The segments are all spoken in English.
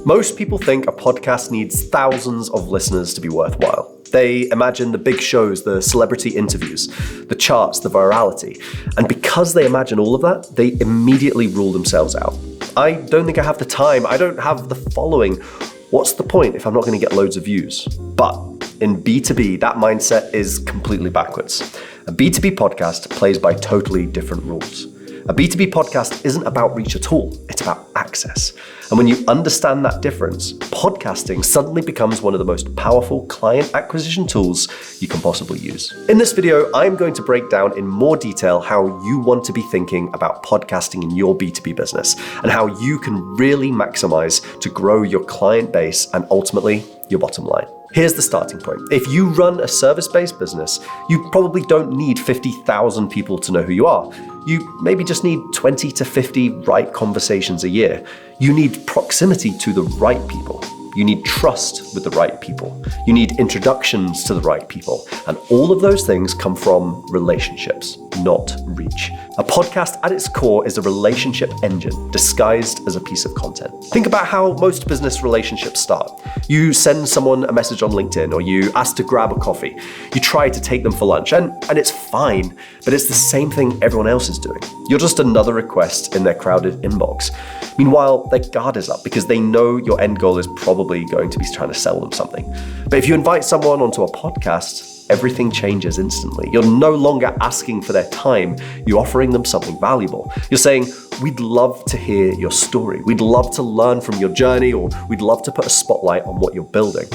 Most people think a podcast needs thousands of listeners to be worthwhile. They imagine the big shows, the celebrity interviews, the charts, the virality. And because they imagine all of that, they immediately rule themselves out. I don't think I have the time. I don't have the following. What's the point if I'm not going to get loads of views? But in B2B, that mindset is completely backwards. A B2B podcast plays by totally different rules. A B2B podcast isn't about reach at all, it's about access. And when you understand that difference, podcasting suddenly becomes one of the most powerful client acquisition tools you can possibly use. In this video, I'm going to break down in more detail how you want to be thinking about podcasting in your B2B business and how you can really maximize to grow your client base and ultimately your bottom line. Here's the starting point. If you run a service-based business, you probably don't need 50,000 people to know who you are. You maybe just need 20 to 50 right conversations a year. You need proximity to the right people. You need trust with the right people. You need introductions to the right people. And all of those things come from relationships, not reach. A podcast at its core is a relationship engine disguised as a piece of content. Think about how most business relationships start. You send someone a message on LinkedIn or you ask to grab a coffee. You try to take them for lunch and it's fine, but it's the same thing everyone else is doing. You're just another request in their crowded inbox. Meanwhile, their guard is up because they know your end goal is probably going to be trying to sell them something. But if you invite someone onto a podcast, everything changes instantly. You're no longer asking for their time, you're offering them something valuable. You're saying, we'd love to hear your story. We'd love to learn from your journey, or we'd love to put a spotlight on what you're building.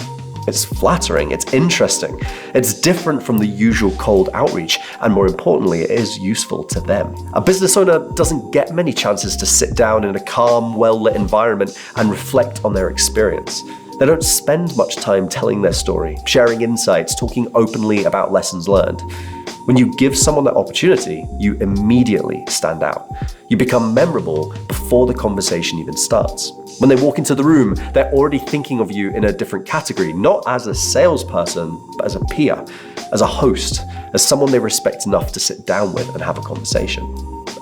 It's flattering, it's interesting, it's different from the usual cold outreach, and more importantly, it is useful to them. A business owner doesn't get many chances to sit down in a calm, well-lit environment and reflect on their experience. They don't spend much time telling their story, sharing insights, talking openly about lessons learned. When you give someone that opportunity, you immediately stand out. You become memorable before the conversation even starts. When they walk into the room, they're already thinking of you in a different category, not as a salesperson, but as a peer, as a host, as someone they respect enough to sit down with and have a conversation.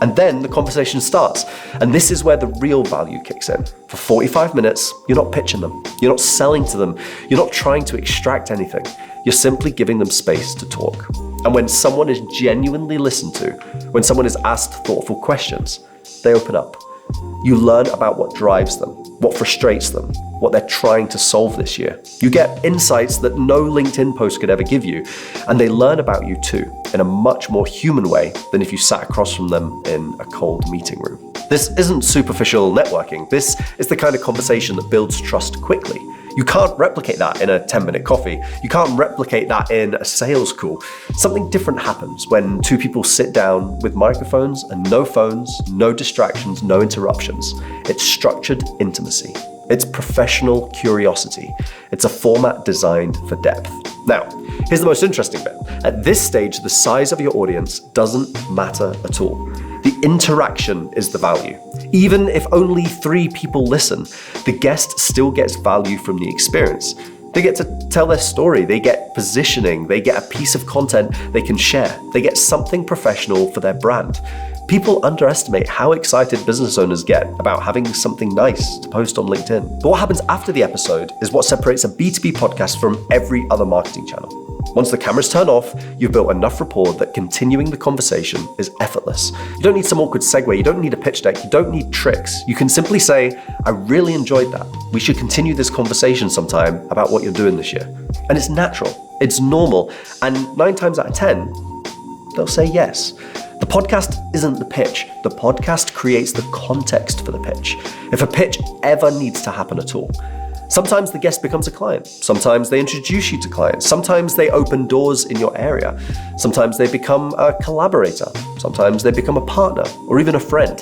And then the conversation starts. And this is where the real value kicks in. For 45 minutes, you're not pitching them. You're not selling to them. You're not trying to extract anything. You're simply giving them space to talk. And when someone is genuinely listened to, when someone is asked thoughtful questions, they open up. You learn about what drives them, what frustrates them, what they're trying to solve this year. You get insights that no LinkedIn post could ever give you, and they learn about you too, in a much more human way than if you sat across from them in a cold meeting room. This isn't superficial networking. This is the kind of conversation that builds trust quickly. You can't replicate that in a 10-minute coffee. You can't replicate that in a sales call. Something different happens when two people sit down with microphones and no phones, no distractions, no interruptions. It's structured intimacy. It's professional curiosity. It's a format designed for depth. Now, here's the most interesting bit. At this stage, the size of your audience doesn't matter at all. The interaction is the value. Even if only 3 people listen, the guest still gets value from the experience. They get to tell their story, they get positioning, they get a piece of content they can share, they get something professional for their brand. People underestimate how excited business owners get about having something nice to post on LinkedIn. But what happens after the episode is what separates a B2B podcast from every other marketing channel. Once the cameras turn off, you've built enough rapport that continuing the conversation is effortless. You don't need some awkward segue, you don't need a pitch deck, you don't need tricks. You can simply say, I really enjoyed that. We should continue this conversation sometime about what you're doing this year. And it's natural, it's normal, and 9 times out of 10, they'll say yes. The podcast isn't the pitch. The podcast creates the context for the pitch. If a pitch ever needs to happen at all. Sometimes the guest becomes a client. Sometimes they introduce you to clients. Sometimes they open doors in your area. Sometimes they become a collaborator. Sometimes they become a partner or even a friend.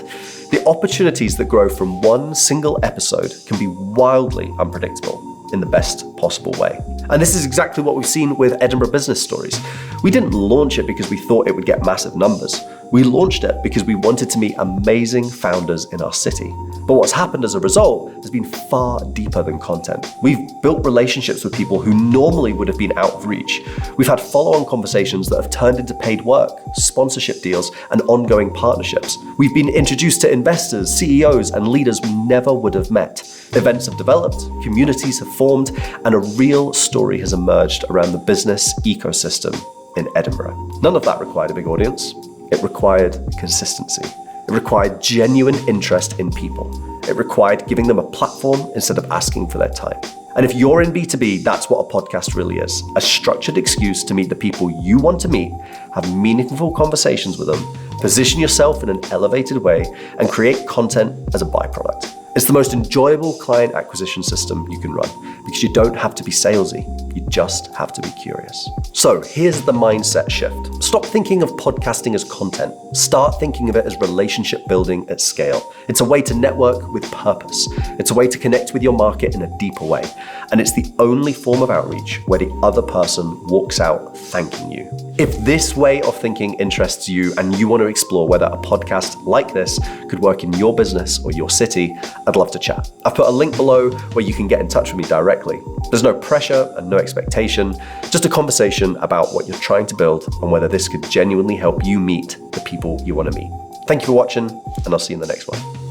The opportunities that grow from one single episode can be wildly unpredictable in the best possible way. And this is exactly what we've seen with Edinburgh Business Stories. We didn't launch it because we thought it would get massive numbers. We launched it because we wanted to meet amazing founders in our city. But what's happened as a result has been far deeper than content. We've built relationships with people who normally would have been out of reach. We've had follow-on conversations that have turned into paid work, sponsorship deals, and ongoing partnerships. We've been introduced to investors, CEOs, and leaders we never would have met. Events have developed, communities have formed, and a real story has emerged around the business ecosystem in Edinburgh. None of that required a big audience. It required consistency. It required genuine interest in people. It required giving them a platform instead of asking for their time. And if you're in B2B, that's what a podcast really is. A structured excuse to meet the people you want to meet, have meaningful conversations with them, position yourself in an elevated way, and create content as a byproduct. It's the most enjoyable client acquisition system you can run because you don't have to be salesy. You just have to be curious. So here's the mindset shift. Stop thinking of podcasting as content. Start thinking of it as relationship building at scale. It's a way to network with purpose. It's a way to connect with your market in a deeper way. And it's the only form of outreach where the other person walks out thanking you. If this way of thinking interests you and you want to explore whether a podcast like this could work in your business or your city, I'd love to chat. I've put a link below where you can get in touch with me directly. There's no pressure and no expectation, just a conversation about what you're trying to build and whether this could genuinely help you meet the people you want to meet. Thank you for watching, and I'll see you in the next one.